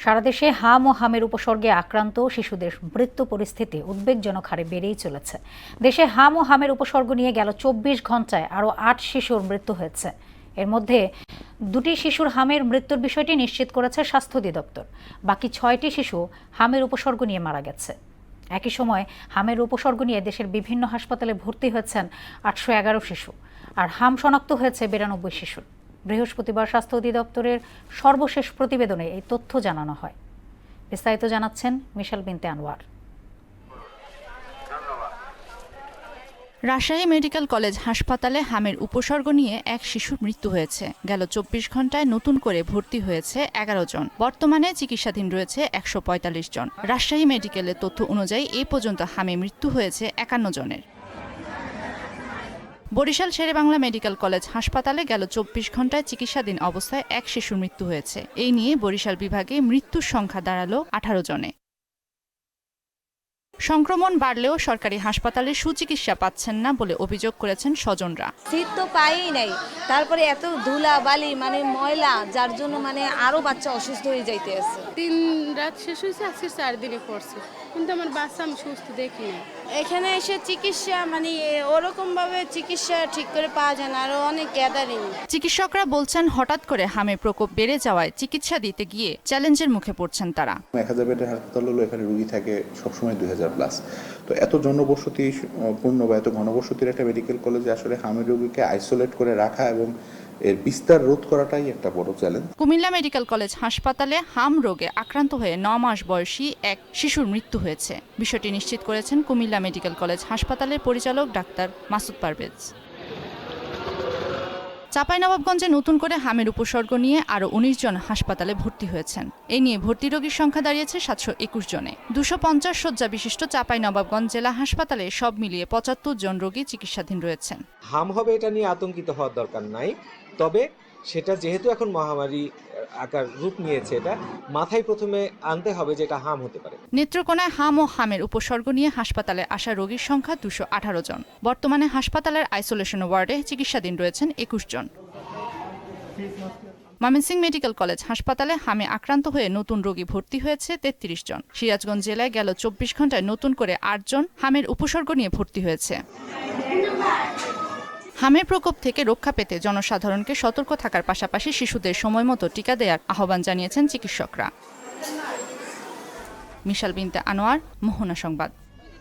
সারা দেশে হাম ও হামের উপসর্গে আক্রান্ত শিশুদের মৃত্যু পরিস্থিতি উদ্বেগজনক হারে বেড়েই চলেছে। দেশে হাম ও হামের উপসর্গ নিয়ে গেল ২৪ ঘন্টায় আরও ৮ শিশুর মৃত্যু হয়েছে। এর মধ্যে ২টি শিশুর হামের মৃত্যুর বিষয়টি নিশ্চিত করেছে স্বাস্থ্য অধিদপ্তর। বাকি ৬টি শিশু হামের উপসর্গ নিয়ে মারা গেছে। একই সময় হামের উপসর্গ নিয়ে দেশের বিভিন্ন হাসপাতালে ভর্তি হয়েছেন ৮১১ শিশু, আর হাম শনাক্ত হয়েছে ৯২ শিশুর। বৃহস্পতিবার স্বাস্থ্য অধিদপ্তরের সর্বশেষ প্রতিবেদনে এই তথ্য জানানো হয়। বিস্তারিত জানাচ্ছেন মিশেল বিনতে আনোয়ার। রাজশাহী মেডিকেল কলেজ হাসপাতালে হামের উপসর্গ নিয়ে এক শিশুর মৃত্যু হয়েছে। গেল ২৪ ঘন্টায় নতুন করে ভর্তি হয়েছে ১১ জন। বর্তমানে চিকিৎসাধীন রয়েছে ১৪৫ জন। রাজশাহী মেডিকেলের তথ্য অনুযায়ী এ পর্যন্ত হামে মৃত্যু হয়েছে ৫১ জনের। বরিশাল শেরেবাংলা মেডিকেল কলেজ হাসপাতালে গেল ২৪ ঘন্টায় চিকিৎসাধীন অবস্থায় এক শিশুর মৃত্যু হয়েছে। এই নিয়ে বরিশাল বিভাগে মৃত্যুর সংখ্যা দাঁড়ালো ১৮ জনে। সংক্রমণ বাড়লেও সরকারি হাসপাতালে সুচিকিৎসা পাচ্ছেন না বলে অভিযোগ করেছেন স্বজনরা। শীত তো পাইই নাই, তারপরে এত ধুলা বালি ময়লা, যার জন্য আরো বাচ্চা অসুস্থ হয়ে যাইতে আছে। ৩ রাত শেষ হয়েছে, আজকে 4 দিনে পড়ছে, কিন্তু আমার বাচ্চা আমি সুস্থ দেখি না। এখানে এসে চিকিৎসা ওরকম ভাবে চিকিৎসা ঠিক করে পাওয়া যায় না, আরো অনেক গ্যাদারিং। চিকিৎসকরা বলছেন হঠাৎ করে হামের প্রকোপ বেড়ে যাওয়ায় চিকিৎসা দিতে গিয়ে চ্যালেঞ্জের মুখে পড়ছেন তারা। ১,০০০ বেডের হাসপাতাল হলো, এখানে রোগী থাকে সবসময় ২,০০০+। তো এত জনবসতি পূর্ণ বা এত ঘনবসতির একটা মেডিকেল কলেজে আসলে হামের রোগীকে আইসোলেট করে রাখা এবং এর বিস্তার রোধ করাটাই একটা বড় চ্যালেঞ্জ। কুমিল্লা মেডিকেল কলেজ হাসপাতালে হাম রোগে আক্রান্ত হয়ে ৯ মাস বয়সী এক শিশুর মৃত্যু হয়েছে। বিষয়টি নিশ্চিত করেছেন কুমিল্লা মেডিকেল কলেজ হাসপাতালের পরিচালক ডাক্তার মাসুদ পারভেজ। চাঁপাইনবাবগঞ্জে নতুন করে হামের উপসর্গ নিয়ে আরও ১৯ জন হাসপাতালে ভর্তি হয়েছেন। এই নিয়ে ভর্তি রোগীর সংখ্যা দাঁড়িয়েছে ৭২১ জনে। ২৫০ শয্যা বিশিষ্ট চাঁপাইনবাবগঞ্জ জেলা হাসপাতালে সব মিলিয়ে ৭৫ জন রোগী চিকিৎসাধীন রয়েছেন। হাম হবে এটা নিয়ে আতঙ্কিত হওয়ার দরকার নাই, তবে সেটা যেহেতু এখন মহামারী আকার রূপ নিয়েছে, এটা মাথায় প্রথমে আনতে হবে যে এটা হাম হতে পারে। নেত্রকোনায় হাম ও হামের উপসর্গ নিয়ে হাসপাতালে আসা রোগীর সংখ্যা ২১৮ জন। বর্তমানে হাসপাতালের আইসোলেশন ওয়ার্ডে চিকিৎসাধীন রয়েছেন ২১ জন। ময়মনসিংহ মেডিকেল কলেজ হাসপাতালে হামে আক্রান্ত হয়ে নতুন রোগী ভর্তি হয়েছে ৩৩ জন। সিরাজগঞ্জ জেলায় গেল ২৪ ঘন্টায় নতুন করে ৮ জন হামের উপসর্গ নিয়ে ভর্তি হয়েছে। হামের প্রকোপ থেকে রক্ষা পেতে জনসাধারণকে সতর্ক থাকার পাশাপাশি শিশুদের সময়মতো টিকা দেওয়ার আহ্বান জানিয়েছেন চিকিৎসকরা। মিশেল বিনতে আনোয়ার, মোহনা সংবাদ।